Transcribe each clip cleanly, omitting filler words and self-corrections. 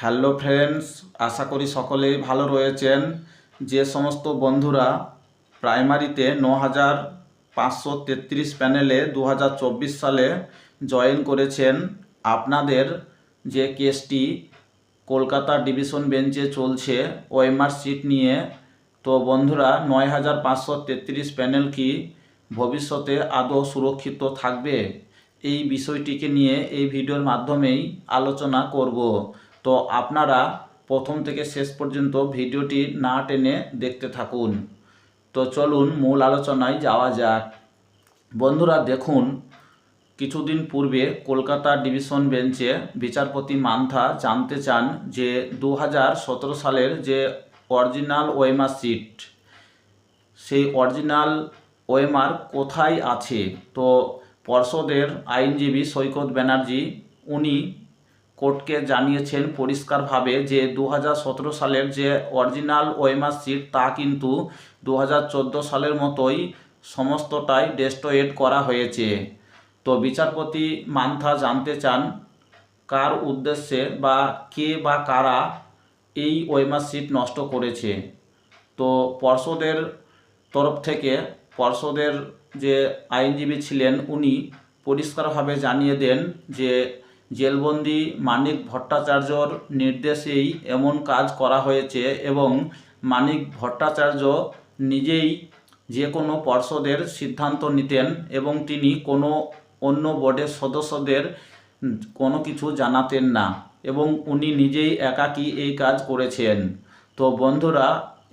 Hello friends, আশা করি সকলেই ভালো রয়েছেন। যে সমস্ত বন্ধুরা প্রাইমারিতে 9533 প্যানেলে 2024 সালে জয়েন করেছেন, আপনাদের যে কেসটি কলকাতা ডিভিশন বেঞ্চে চলছে ওএমআর সিট নিয়ে, তো বন্ধুরা 9533 প্যানেল কি ভবিষ্যতে আদৌ সুরক্ষিত থাকবে? এই বিষয়টিকে নিয়ে এই ভিডিওর মাধ্যমেই আলোচনা করব। তো আপনারা প্রথম থেকে শেষ পর্যন্ত ভিডিওটি না টেনে দেখতে থাকুন। তো চলুন মূল আলোচনায় যাওয়া যাক। বন্ধুরা দেখুন, কিছুদিন পূর্বে কলকাতা ডিভিশন বেঞ্চে বিচারপতি মান্থা জানতে চান যে 2017 সালের যে অরিজিনাল ওএমআর সিট, সেই অরিজিনাল ওএমআর কোথায় আছে। তো পর্ষদের আইনজীবী সৈকত ব্যানার্জি উনি কোর্টকে জানিয়েছেন পরিষ্কারভাবে যে 2017 সালের যে অরিজিনাল ওএমআর সিট তা কিন্তু 2014 সালের মতোই সমস্তটাই ডেস্ট্রয়েড করা হয়েছে। তো বিচারপতি মান্থা জানতে চান কার উদ্দেশ্যে বা কে বা কারা এই ওএমআর সিট নষ্ট করেছে। তো পর্ষদের তরফ থেকে পর্ষদের যে আইনজীবী ছিলেন উনি পরিষ্কারভাবে জানিয়ে দেন যে জেলবন্দি মানিক ভট্টাচার্যর নির্দেশেই এমন কাজ করা হয়েছে এবং মানিক ভট্টাচার্য নিজেই যে কোনো পর্ষদের সিদ্ধান্ত নিতেন এবং তিনি কোনো অন্য বোর্ডের সদস্যদের কোনো কিছু জানাতেন না এবং উনি নিজেই একাকী এই কাজ করেছেন। তো বন্ধুরা,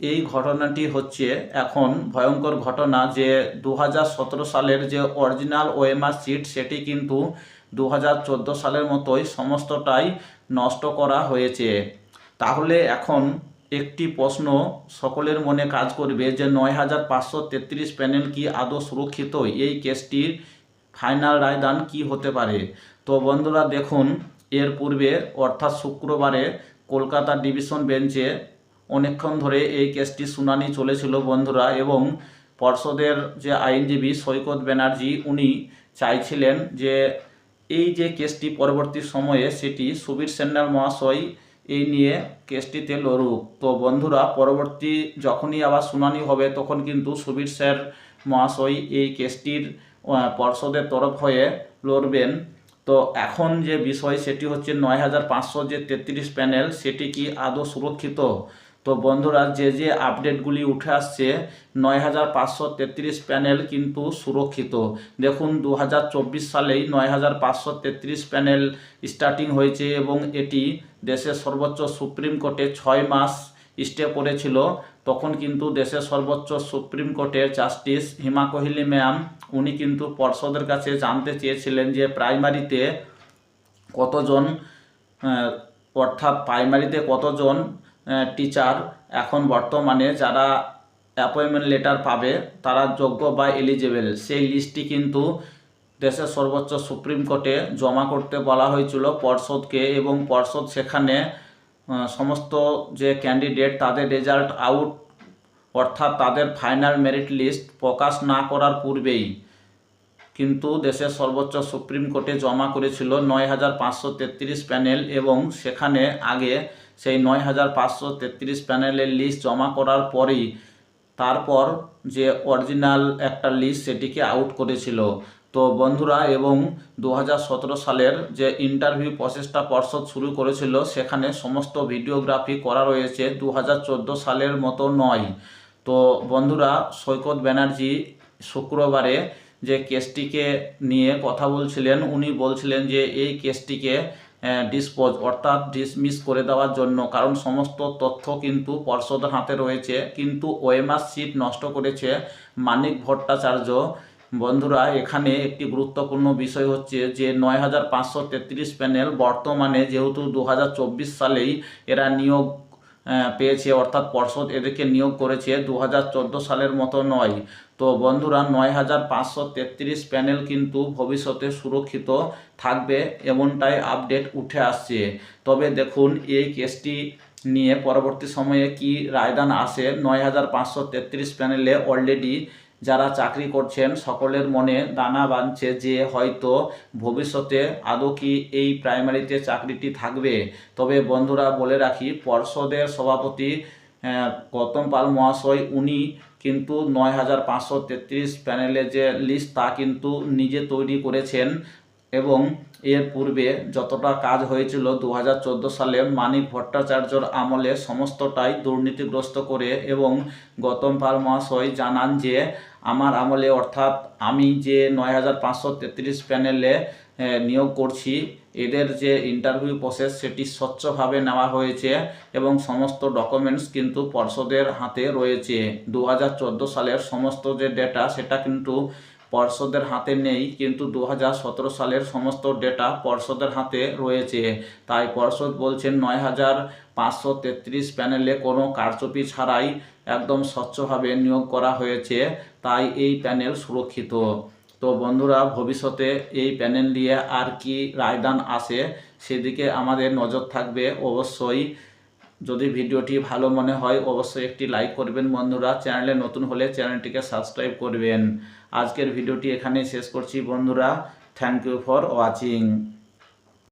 এই ঘটনাটি হচ্ছে এখন ভয়ঙ্কর ঘটনা যে 2017 সালের যে অরিজিনাল ওএমআর সিট সেটি কিন্তু 2014 সালের মতোই সমস্তটাই নষ্ট করা হয়েছে। তাহলে এখন একটি প্রশ্ন সকলের মনে কাজ করবে যে 9533 প্যানেল কি আদৌ সুরক্ষিত? এই কেসটির ফাইনাল রায়দান কি হতে পারে? তো বন্ধুরা দেখুন, এর পূর্বে অর্থাৎ শুক্রবারে কলকাতা ডিভিশন বেঞ্চে অনেকক্ষণ ধরে এই কেসটি শুনানি চলেছিল বন্ধুরা, এবং পর্ষদের যে আইনজীবী সৈকত ব্যানার্জি উনি চাইছিলেন যে এই যে কেসটি পরবর্তী সময়ে সেটি সুবীর সেন্নাল মহাশয় এই নিয়ে কেসটিতে লড়ুক। তো বন্ধুরা, পরবর্তী যখনই আবার শুনানি হবে তখন কিন্তু সুবীর স্যার মহাশয় এই কেসটির পর্ষদের তরফ হয়ে লড়বেন। তো এখন যে বিষয় সেটি হচ্ছে 9533 প্যানেল সেটি কি আদৌ সুরক্ষিত? তো বন্ধুরা, যে আপডেটগুলি উঠে আসছে 9533 প্যানেল কিন্তু সুরক্ষিত। দেখুন 2024 সালেই 9533 প্যানেল স্টার্টিং হয়েছে এবং এটি দেশের সর্বোচ্চ সুপ্রিম কোর্টে 6 মাস স্টে করেছিল। তখন কিন্তু দেশের সর্বোচ্চ সুপ্রিম কোর্টের জাস্টিস হিমা কোহলি ম্যাম উনি কিন্তু পর্ষদের কাছে জানতে চেয়েছিলেন যে প্রাইমারিতে কতজন প্রাইমারিতে কতজন টিচার এখন বর্তমানে যারা অ্যাপয়েন্টমেন্ট লেটার পাবে তারা যোগ্য বা এলিজেবল, সেই লিস্টটি কিন্তু দেশের সর্বোচ্চ সুপ্রিম কোর্টে জমা করতে বলা হয়েছিল পর্ষদকে, এবং পর্ষদ সেখানে সমস্ত যে ক্যান্ডিডেট তাদের রেজাল্ট আউট অর্থাৎ তাদের ফাইনাল মেরিট লিস্ট প্রকাশ না করার পূর্বেই কিন্তু দেশের সর্বোচ্চ সুপ্রিম কোর্টে জমা করেছিল 9533 প্যানেল, এবং সেখানে আগে সেই 9533 প্যানেলের লিস্ট জমা করার পরেই তারপর যে অরিজিনাল একটা লিস্ট সেটিকে আউট করেছিল। তো বন্ধুরা, এবং 2017 সালের যে ইন্টারভিউ প্রসেসটা পর্ষদ শুরু করেছিল সেখানে সমস্ত ভিডিওগ্রাফি করা রয়েছে, 2014 সালের মতো নয়। তো বন্ধুরা, সৈকত ব্যানার্জি শুক্রবারে যে কেসটিকে নিয়ে কথা বলছিলেন উনি বলছিলেন যে এই কেসটিকে ডিসপোজ অর্থাৎ ডিসমিস করে দেওয়ার জন্য, কারণ সমস্ত তথ্য কিন্তু পর্ষদের হাতে রয়েছে, কিন্তু ওএমআর সিট নষ্ট করেছে মানিক ভট্টাচার্য। বন্ধুরা, এখানে একটি গুরুত্বপূর্ণ বিষয় হচ্ছে যে 9533 প্যানেল বর্তমানে যেহেতু 2024 সালেই এরা নিয়োগ পেয়েছে অর্থাৎ পর্ষদ এদেরকে নিয়োগ করেছে, 2014 সালের মতো নয়। তো বন্ধুরা, 9533 প্যানেল কিন্তু ভবিষ্যতে সুরক্ষিত থাকবে এমনটাই আপডেট উঠে আসছে। তবে দেখুন এই কেসটি নিয়ে পরবর্তী সময়ে কি রায়দান আসে। 9533 প্যানেলে অলরেডি যারা চাকরি করছেন সকলের মনে দানা বাঁধছে যে হয়তো ভবিষ্যতে আদৌ কি এই প্রাইমারিতে চাকরিটি থাকবে। তবে বন্ধুরা বলে রাখি, পর্ষদের সভাপতি গৌতম পাল মহাশয় উনি কিন্তু ৯,৫৩৩ প্যানেলের যে লিস্ট তা কিন্তু নিজে তৈরি করেছেন এবং এর পূর্বে যতটা কাজ হয়েছিল 2014 সালে মানিক ভট্টাচার্যর আমলে সমস্তটাই দুর্নীতিগ্রস্ত করে। এবং গৌতম পাল মহাশয় জানান যে আমার আমলে অর্থাৎ আমি যে ৯,৫৩৩ প্যানেলে নিয়োগ করছি এদের যে ইন্টারভিউ প্রসেস সেটি স্বচ্ছভাবে নেওয়া হয়েছে এবং সমস্ত ডকুমেন্টস কিন্তু পর্ষদের হাতে রয়েছে। 2014 সালের সমস্ত যে ডেটা সেটা কিন্তু পর্ষদের হাতে নেই, কিন্তু 2017 সালের সমস্ত ডেটা পর্ষদের হাতে রয়েছে। তাই পর্ষদ বলছেন ৯,৫৩৩ প্যানেলে কোনো কারচুপি ছাড়াই একদম স্বচ্ছভাবে নিয়োগ করা হয়েছে, তাই এই প্যানেল সুরক্ষিত। তো বন্ধুরা ভবিষ্যতে এই প্যানেল নিয়ে আর কি রায়দান আসে সেদিকে আমাদের নজর থাকবে অবশ্যই। যদি ভিডিওটি ভালো মনে হয় অবশ্যই একটি লাইক করবেন বন্ধুরা, চ্যানেলে নতুন হলে চ্যানেলটিকে সাবস্ক্রাইব করবেন। আজকের ভিডিওটি এখানেই শেষ করছি বন্ধুরা। Thank you for watching.